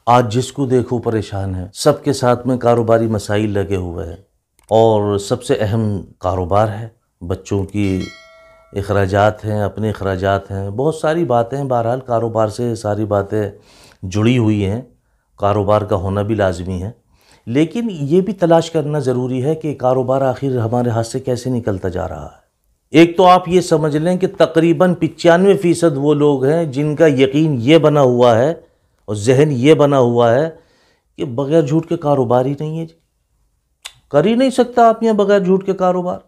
آج جس کو دیکھو پریشان ہے، سب کے ساتھ میں کاروباری مسائل لگے ہوئے ہیں، اور سب سے اہم کاروبار ہے، بچوں کی اخراجات ہیں، اپنے اخراجات ہیں، بہت ساری باتیں ہیں۔ بہرحال کاروبار سے ساری باتیں جڑی ہوئی ہیں، کاروبار کا ہونا بھی لازمی ہے، لیکن یہ بھی تلاش کرنا ضروری ہے کہ کاروبار آخر ہمارے ہاتھ سے کیسے نکلتا جا رہا ہے۔ ایک تو آپ یہ سمجھ لیں کہ تقریباً 95% وہ لوگ ہیں جن کا یقین یہ بنا ہوا ہے اور ذہن یہ بنا ہوا ہے کہ بغیر جھوٹ کے کاروبار ہی نہیں ہے جی، کر ہی نہیں سکتا آپ یہاں بغیر جھوٹ کے کاروبار۔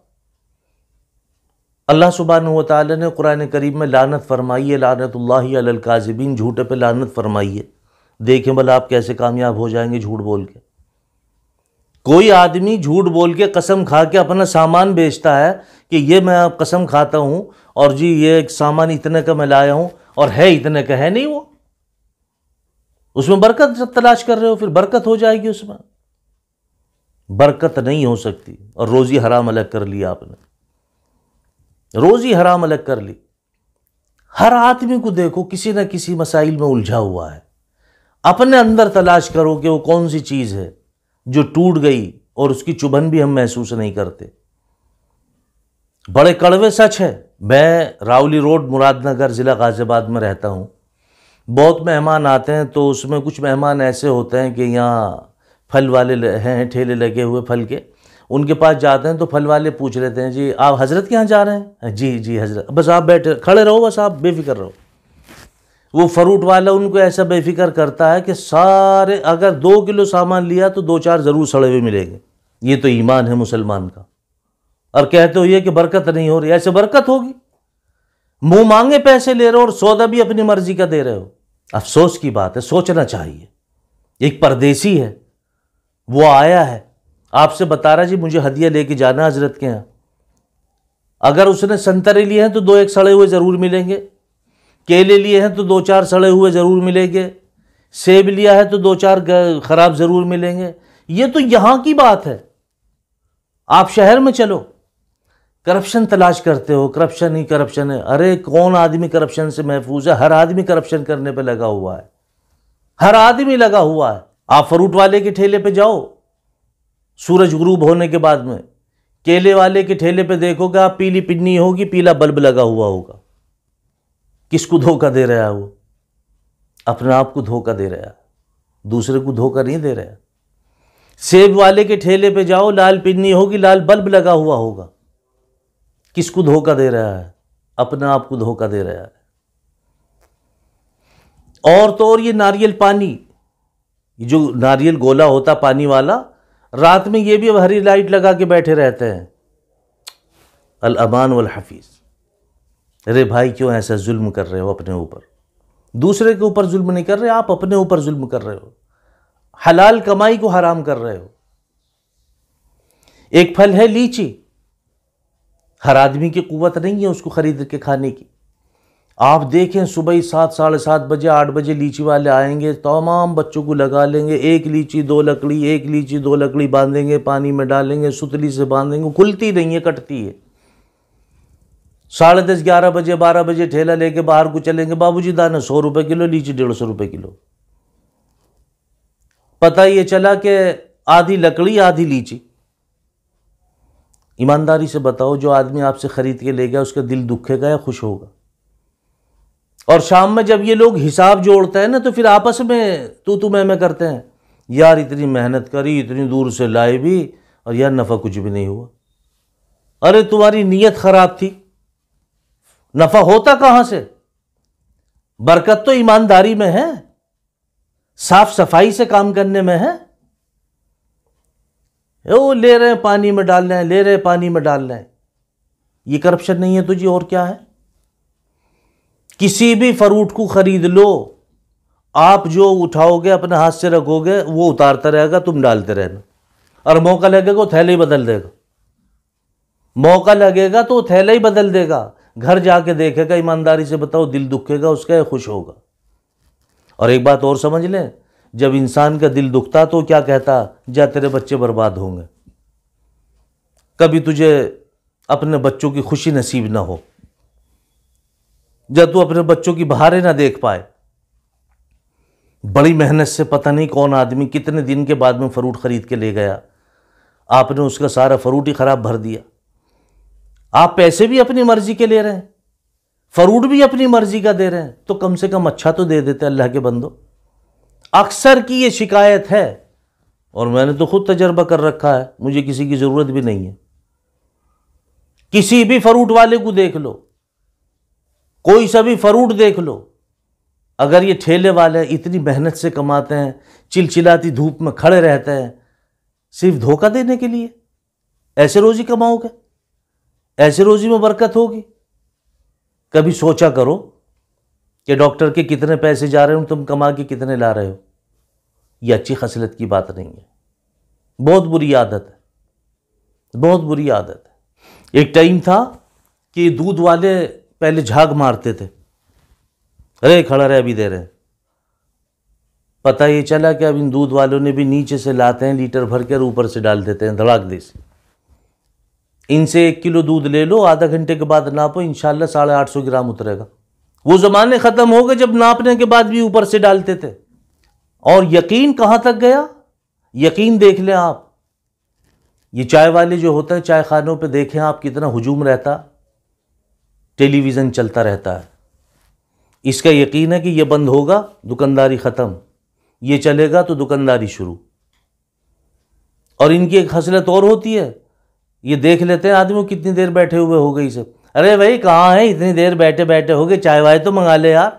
اللہ سبحانہ و تعالی نے قرآن کریم میں لعنت فرمائی ہے، لعنت اللہ علی الکاذبین، جھوٹے پہ لعنت فرمائی ہے۔ دیکھیں بھلا آپ کیسے کامیاب ہو جائیں گے جھوٹ بول کے۔ کوئی آدمی جھوٹ بول کے قسم کھا کے اپنا سامان بیچتا ہے کہ یہ میں قسم کھاتا ہوں اور جی یہ سامان اتنے کا میں لایا ہوں، اور ہے اتنے کا، ہے نہیں وہ، اس میں برکت تلاش کر رہے ہو، پھر برکت ہو جائے گی، اس میں برکت نہیں ہو سکتی۔ اور روزی حرام الگ کر لی آپ نے، روزی حرام الگ کر لی۔ ہر آدمی کو دیکھو کسی نہ کسی مسائل میں الجھا ہوا ہے، اپنے اندر تلاش کرو کہ وہ کون سی چیز ہے جو ٹوٹ گئی اور اس کی چبھن بھی ہم محسوس نہیں کرتے۔ بڑے کڑوے سچ ہے، میں راولی روڈ مراد نگر ضلع غازی آباد میں رہتا ہوں۔ بہت مہمان آتے ہیں تو اس میں کچھ مہمان ایسے ہوتے ہیں کہ یہاں پھل والے ہیں، ٹھیلے لگے ہوئے پھل کے، ان کے پاس جاتے ہیں تو پھل والے پوچھ لیتے ہیں جی آپ حضرت کے یہاں جا رہے ہیں؟ جی جی حضرت، بس آپ بیٹھے کھڑے رہو، بس آپ بے فکر رہو۔ وہ فروٹ والا ان کو ایسا بے فکر کرتا ہے کہ سارے اگر 2 کلو سامان لیا تو 2-4 ضرور سڑے ہوئے ملیں گے۔ یہ تو ایمان ہے مسلمان کا۔ اور کہتے ہو یہ کہ برکت نہیں ہو رہی، ایسے برکت ہوگی؟ منہ مانگے پیسے لے رہے ہو اور سودا بھی اپنی مرضی کا دے رہے ہو۔ افسوس کی بات ہے، سوچنا چاہیے۔ ایک پردیسی ہے، وہ آیا ہے، آپ سے بتا رہا جی مجھے ہدیہ لے کے جانا حضرت کے یہاں۔ اگر اس نے سنترے لیے ہیں تو 2-1 سڑے ہوئے ضرور ملیں گے، کیلے لیے ہیں تو 2-4 سڑے ہوئے ضرور ملیں گے، سیب لیا ہے تو 2-4 خراب ضرور ملیں گے۔ یہ تو یہاں کی بات ہے۔ آپ شہر میں چلو، کرپشن تلاش کرتے ہو، کرپشن ہی کرپشن ہے۔ ارے کون آدمی کرپشن سے محفوظ ہے؟ ہر آدمی کرپشن کرنے پہ لگا ہوا ہے، ہر آدمی لگا ہوا ہے۔ آپ فروٹ والے کے ٹھیلے پہ جاؤ سورج غروب ہونے کے بعد میں، کیلے والے کے ٹھیلے پہ دیکھو گے آپ، پیلی پنی ہوگی، پیلا بلب لگا ہوا ہوگا۔ کس کو دھوکہ دے رہا ہے وہ؟ اپنے آپ کو دھوکہ دے رہا ہے، دوسرے کو دھوکہ نہیں دے رہا ہے۔ سیب والے کے ٹھیلے پہ جاؤ، لال پنی ہوگی، لال بلب لگا ہوا ہوگا۔ کس کو دھوکہ دے رہا ہے؟ اپنے آپ کو دھوکہ دے رہا ہے۔ اور تو اور یہ ناریل پانی، جو ناریل گولا ہوتا پانی والا، رات میں یہ بھی اب ہری لائٹ لگا کے بیٹھے رہتے ہیں۔ الامان والحفیظ۔ ارے بھائی کیوں ایسا ظلم کر رہے ہو اپنے اوپر؟ دوسرے کے اوپر ظلم نہیں کر رہے، آپ اپنے اوپر ظلم کر رہے ہو، حلال کمائی کو حرام کر رہے ہو۔ ایک پھل ہے لیچی، ہر آدمی کی قوت نہیں ہے اس کو خرید کے کھانے کی۔ آپ دیکھیں صبح 7 ساڑھے 7 بجے 8 بجے لیچی والے آئیں گے، تمام بچوں کو لگا لیں گے، 1 لیچی 2 لکڑی، 1 لیچی 2 لکڑی باندھیں گے، پانی میں ڈالیں گے، ستلی سے باندھیں گے، کھلتی نہیں ہے، کٹتی ہے۔ 10:30 11 بجے 12 بجے ٹھیلا لے کے باہر کو چلیں گے، بابو جی دانا 100 روپے کلو، لیچی 150 روپے کلو۔ پتہ یہ چلا کہ آدھی لکڑی آدھی لیچی۔ ایمانداری سے بتاؤ جو آدمی آپ سے خرید کے لے گیا اس کا دل دکھے گا یا خوش ہوگا؟ اور شام میں جب یہ لوگ حساب جوڑتے ہیں نا تو پھر آپس میں تو میں کرتے ہیں، یار اتنی محنت کری، اتنی دور سے لائے بھی، اور یار نفع کچھ بھی نہیں ہوا۔ ارے تمہاری نیت خراب تھی، نفع ہوتا کہاں سے؟ برکت تو ایمانداری میں ہے، صاف صفائی سے کام کرنے میں ہے۔ وہ لے رہے ہیں پانی میں ڈال رہے ہیں، لے رہے ہیں پانی میں ڈال رہے ہیں۔ یہ کرپشن نہیں ہے تو جی اور کیا ہے؟ کسی بھی فروٹ کو خرید لو، آپ جو اٹھاؤ گے اپنے ہاتھ سے رکھو گے وہ اتارتا رہے گا، تم ڈالتے رہنا، اور موقع لگے گا وہ تھیلا ہی بدل دے گا، موقع لگے گا تو وہ تھیلا ہی بدل دے گا۔ گھر جا کے دیکھے گا، ایمانداری سے بتاؤ دل دکھے گا اس کا یا خوش ہوگا؟ اور ایک بات اور سمجھ لیں، جب انسان کا دل دکھتا تو کیا کہتا؟ جا تیرے بچے برباد ہوں گے، کبھی تجھے اپنے بچوں کی خوشی نصیب نہ ہو، جب تو اپنے بچوں کی بہاریں نہ دیکھ پائے۔ بڑی محنت سے پتہ نہیں کون آدمی کتنے دن کے بعد میں فروٹ خرید کے لے گیا، آپ نے اس کا سارا فروٹ ہی خراب بھر دیا۔ آپ پیسے بھی اپنی مرضی کے لے رہے ہیں، فروٹ بھی اپنی مرضی کا دے رہے ہیں، تو کم سے کم اچھا تو دے دیتے اللہ کے بندو۔ اکثر کی یہ شکایت ہے، اور میں نے تو خود تجربہ کر رکھا ہے، مجھے کسی کی ضرورت بھی نہیں ہے۔ کسی بھی فروٹ والے کو دیکھ لو، کوئی سا بھی فروٹ دیکھ لو، اگر یہ ٹھیلے والے اتنی محنت سے کماتے ہیں، چلچلاتی دھوپ میں کھڑے رہتے ہیں صرف دھوکہ دینے کے لیے، ایسے روزی کماؤ گے؟ ایسے روزی میں برکت ہوگی؟ کبھی سوچا کرو کہ ڈاکٹر کے کتنے پیسے جا رہے ہیں، تم کما کے کتنے لا رہے ہو۔ یہ اچھی خصلت کی بات نہیں ہے، بہت بری عادت ہے، بہت بری عادت ہے۔ ایک ٹائم تھا کہ دودھ والے پہلے جھاگ مارتے تھے، ارے کھڑا رہے ابھی دے رہے ہیں۔ پتہ یہ چلا کہ اب ان دودھ والوں نے بھی نیچے سے لاتے ہیں لیٹر بھر کے اور اوپر سے ڈال دیتے ہیں دھڑاک دے سے۔ ان سے 1 کلو دودھ لے لو، آدھا گھنٹے کے بعد ناپو، انشاءاللہ 850 گرام اترے گا۔ وہ زمانے ختم ہو گئے جب ناپنے کے بعد بھی اوپر سے ڈالتے تھے۔ اور یقین کہاں تک گیا؟ یقین دیکھ لیں آپ، یہ چائے والے جو ہوتے ہیں چائے خانوں پہ دیکھیں آپ کتنا ہجوم رہتا، ٹیلی ویژن چلتا رہتا ہے۔ اس کا یقین ہے کہ یہ بند ہوگا دکانداری ختم، یہ چلے گا تو دکانداری شروع۔ اور ان کی ایک خصلت اور ہوتی ہے، یہ دیکھ لیتے ہیں آدمی کتنی دیر بیٹھے ہوئے ہو گئی سے، ارے بھائی کہاں ہے اتنی دیر بیٹھے ہو گئے، چائے وائے تو منگا لے یار۔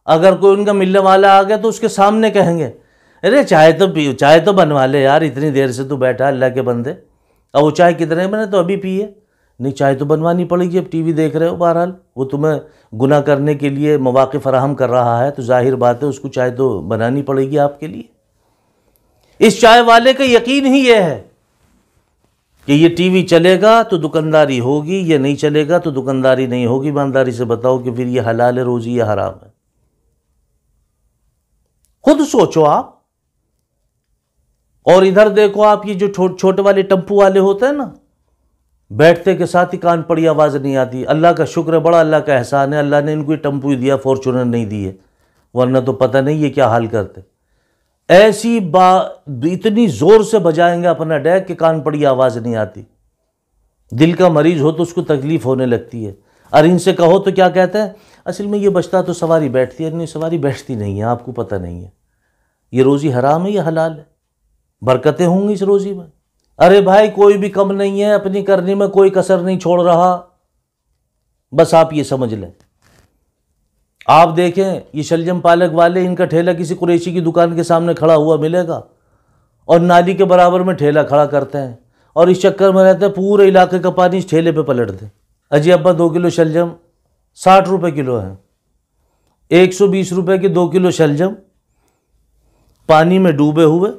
اگر کوئی ان کا ملنے والا آ گیا تو اس کے سامنے کہیں گے، ارے چائے تو بنوا لے یار، اتنی دیر سے تو بیٹھا اللہ کے بندے۔ اب وہ چائے کتنے بنے تو ابھی پیے، نہیں چائے تو بنوانی پڑے گی، اب ٹی وی دیکھ رہے ہو، بہرحال وہ تمہیں گناہ کرنے کے لیے مواقع فراہم کر رہا ہے تو ظاہر بات ہے اس کو چائے تو بنانی پڑے گی آپ کے لیے۔ اس چائے والے کا یقین ہی یہ ہے کہ یہ ٹی وی چلے گا تو دکانداری ہوگی، یہ نہیں چلے گا تو دکانداری نہیں ہوگی۔ ایمانداری سے بتاؤ کہ پھر یہ حلال ہے روزی یا حرام ہے؟ خود سوچو آپ۔ اور ادھر دیکھو آپ، یہ جو چھوٹے والے ٹمپو والے ہوتے ہیں نا، بیٹھتے کے ساتھ ہی کان پڑی آواز نہیں آتی۔ اللہ کا شکر ہے، بڑا اللہ کا احسان ہے، اللہ نے ان کو ٹمپو ہی دیا، فارچونر نہیں دیے، ورنہ تو پتہ نہیں یہ کیا حال کرتے۔ ایسی اتنی زور سے بجائیں گے اپنا ڈیک کہ کان پڑی آواز نہیں آتی۔ دل کا مریض ہو تو اس کو تکلیف ہونے لگتی ہے، اور ان سے کہو تو کیا کہتے ہیں، اصل میں یہ بچتا تو سواری بیٹھتی ہے، نہیں سواری بیٹھتی نہیں ہے، آپ کو پتہ نہیں ہے۔ یہ روزی حرام ہے یا حلال ہے؟ برکتیں ہوں گی اس روزی میں؟ ارے بھائی کوئی بھی کم نہیں ہے، اپنی کرنی میں کوئی کسر نہیں چھوڑ رہا، بس آپ یہ سمجھ لیں۔ آپ دیکھیں یہ شلجم پالک والے، ان کا ٹھیلا کسی قریشی کی دکان کے سامنے کھڑا ہوا ملے گا، اور نالی کے برابر میں ٹھیلا کھڑا کرتے ہیں، اور اس چکر میں رہتے ہیں پورے علاقے کا پانی اس ٹھیلے پہ پلٹ دیں۔ اجی ابا 2 کلو شلجم 60 روپے کلو ہیں، 120 روپے کے 2 کلو شلجم پانی میں ڈوبے ہوئے۔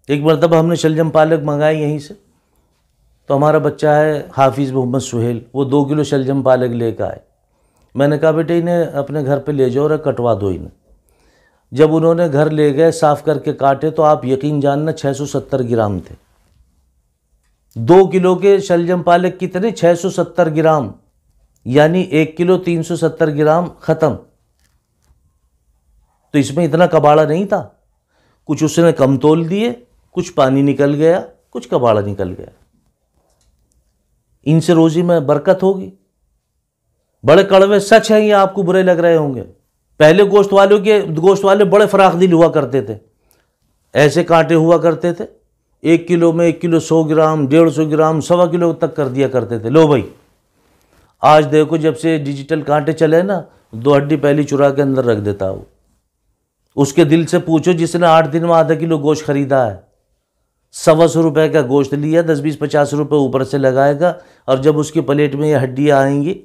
ایک مرتبہ ہم نے شلجم پالک منگائی یہیں سے، تو ہمارا بچہ ہے حافظ محمد سہیل، وہ 2 کلو شلجم پالک لے کے آئے۔ میں نے کہا بیٹے انہیں اپنے گھر پہ لے جاؤ اور کٹوا دو انہیں۔ جب انہوں نے گھر لے گئے صاف کر کے کاٹے تو آپ یقین جاننا 670 گرام تھے۔ 2 کلو کے شلجم پالک کتنے؟ 670 گرام، یعنی 1 کلو 370 گرام ختم۔ تو اس میں اتنا کباڑا نہیں تھا، کچھ اس نے کم تول دیے، کچھ پانی نکل گیا، کچھ کباڑا نکل گیا۔ ان سے روزی میں برکت ہوگی؟ بڑے کڑوے سچ ہیں، یہ آپ کو برے لگ رہے ہوں گے۔ پہلے گوشت والے بڑے فراخ دل ہوا کرتے تھے، ایسے کانٹے ہوا کرتے تھے، 1 کلو میں 1 کلو 100 گرام 150 گرام 1.25 کلو تک کر دیا کرتے تھے۔ لو بھائی آج دیکھو جب سے ڈیجیٹل کانٹے چلے نا، 2 ہڈی پہلی چرا کے اندر رکھ دیتا وہ۔ اس کے دل سے پوچھو جس نے 8 دن میں آدھا کلو گوشت خریدا ہے، 125 روپے کا گوشت لیا، 10-20-50 روپے اوپر سے لگائے گا، اور جب اس کی پلیٹ میں یہ ہڈیاں آئیں گی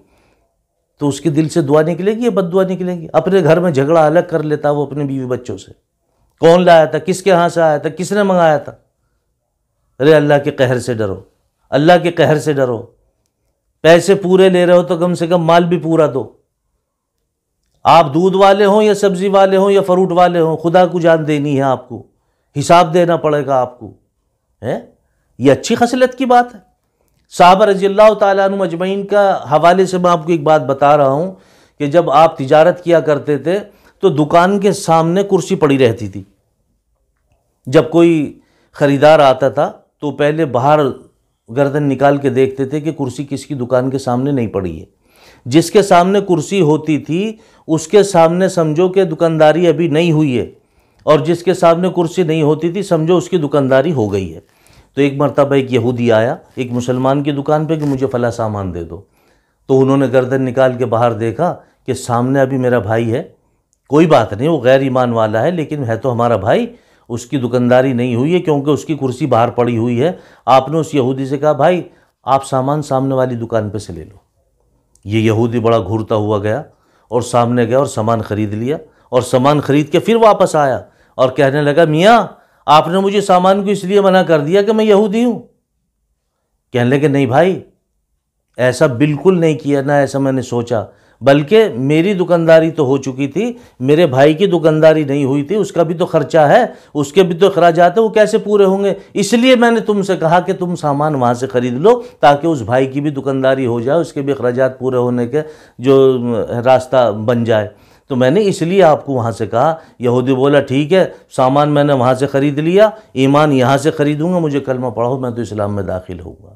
تو اس کے دل سے دعا نکلے گی یا بد دعا نکلے گی؟ اپنے گھر میں جھگڑا الگ کر لیتا وہ اپنے بیوی بچوں سے، کون لایا تھا، کس کے ہاں سے آیا تھا، کس نے منگایا تھا۔ ارے اللہ کے قہر سے ڈرو، اللہ کے قہر سے ڈرو۔ پیسے پورے لے رہے ہو تو کم سے کم مال بھی پورا دو۔ آپ دودھ والے ہوں یا سبزی والے ہوں یا فروٹ والے ہوں، خدا کو جان دینی ہے، آپ کو حساب دینا پڑے گا آپ کو۔ یہ اچھی خصلت کی بات ہے۔ صحابہ رضی اللہ تعالیٰ عنہ مجمعین کا حوالے سے میں آپ کو ایک بات بتا رہا ہوں کہ جب آپ تجارت کیا کرتے تھے تو دکان کے سامنے کرسی پڑی رہتی تھی. جب کوئی خریدار آتا تھا تو پہلے باہر گردن نکال کے دیکھتے تھے کہ کرسی کس کی دکان کے سامنے نہیں پڑی ہے. جس کے سامنے کرسی ہوتی تھی اس کے سامنے سمجھو کہ دکانداری ابھی نہیں ہوئی ہے، اور جس کے سامنے کرسی نہیں ہوتی تھی سمجھو اس کی دکانداری ہو گئی ہے. تو ایک مرتبہ ایک یہودی آیا ایک مسلمان کی دکان پہ کہ مجھے فلاں سامان دے دو. تو انہوں نے گردن نکال کے باہر دیکھا کہ سامنے ابھی میرا بھائی ہے، کوئی بات نہیں وہ غیر ایمان والا ہے لیکن ہے تو ہمارا بھائی، اس کی دکانداری نہیں ہوئی ہے کیونکہ اس کی کرسی باہر پڑی ہوئی ہے. آپ نے اس یہودی سے کہا بھائی آپ سامان سامنے والی دکان پہ سے لے لو. یہ یہودی بڑا گھورتا ہوا گیا اور سامنے گیا اور سامان خرید لیا، اور سامان خرید کے پھر واپس آیا اور کہنے لگا میاں آپ نے مجھے سامان کو اس لیے منع کر دیا کہ میں یہودی ہوں. کہنے لگے نہیں بھائی ایسا بالکل نہیں کیا، نہ ایسا میں نے سوچا، بلکہ میری دکانداری تو ہو چکی تھی، میرے بھائی کی دکانداری نہیں ہوئی تھی، اس کا بھی تو خرچہ ہے، اس کے بھی تو اخراجات ہیں، وہ کیسے پورے ہوں گے؟ اس لیے میں نے تم سے کہا کہ تم سامان وہاں سے خرید لو تاکہ اس بھائی کی بھی دکانداری ہو جائے، اس کے بھی اخراجات پورے ہونے کے جو راستہ بن جائے. تو میں نے اس لیے آپ کو وہاں سے کہا. یہودی بولا ٹھیک ہے سامان میں نے وہاں سے خرید لیا، ایمان یہاں سے خریدوں گا، مجھے کلمہ پڑھو میں تو اسلام میں داخل ہوں گا.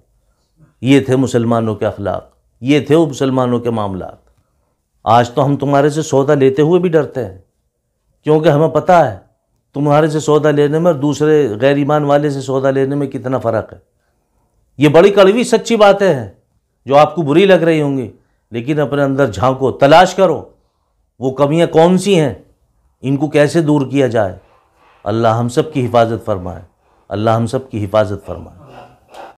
یہ تھے مسلمانوں کے اخلاق، یہ تھے وہ مسلمانوں کے معاملات. آج تو ہم تمہارے سے سودا لیتے ہوئے بھی ڈرتے ہیں کیونکہ ہمیں پتہ ہے تمہارے سے سودا لینے میں اور دوسرے غیر ایمان والے سے سودا لینے میں کتنا فرق ہے. یہ بڑی کڑوی سچی باتیں ہیں جو آپ کو بری لگ رہی ہوں گی، لیکن اپنے اندر جھانکو، تلاش کرو وہ کمیاں کون سی ہیں، ان کو کیسے دور کیا جائے. اللہ ہم سب کی حفاظت فرمائے، اللہ ہم سب کی حفاظت فرمائے.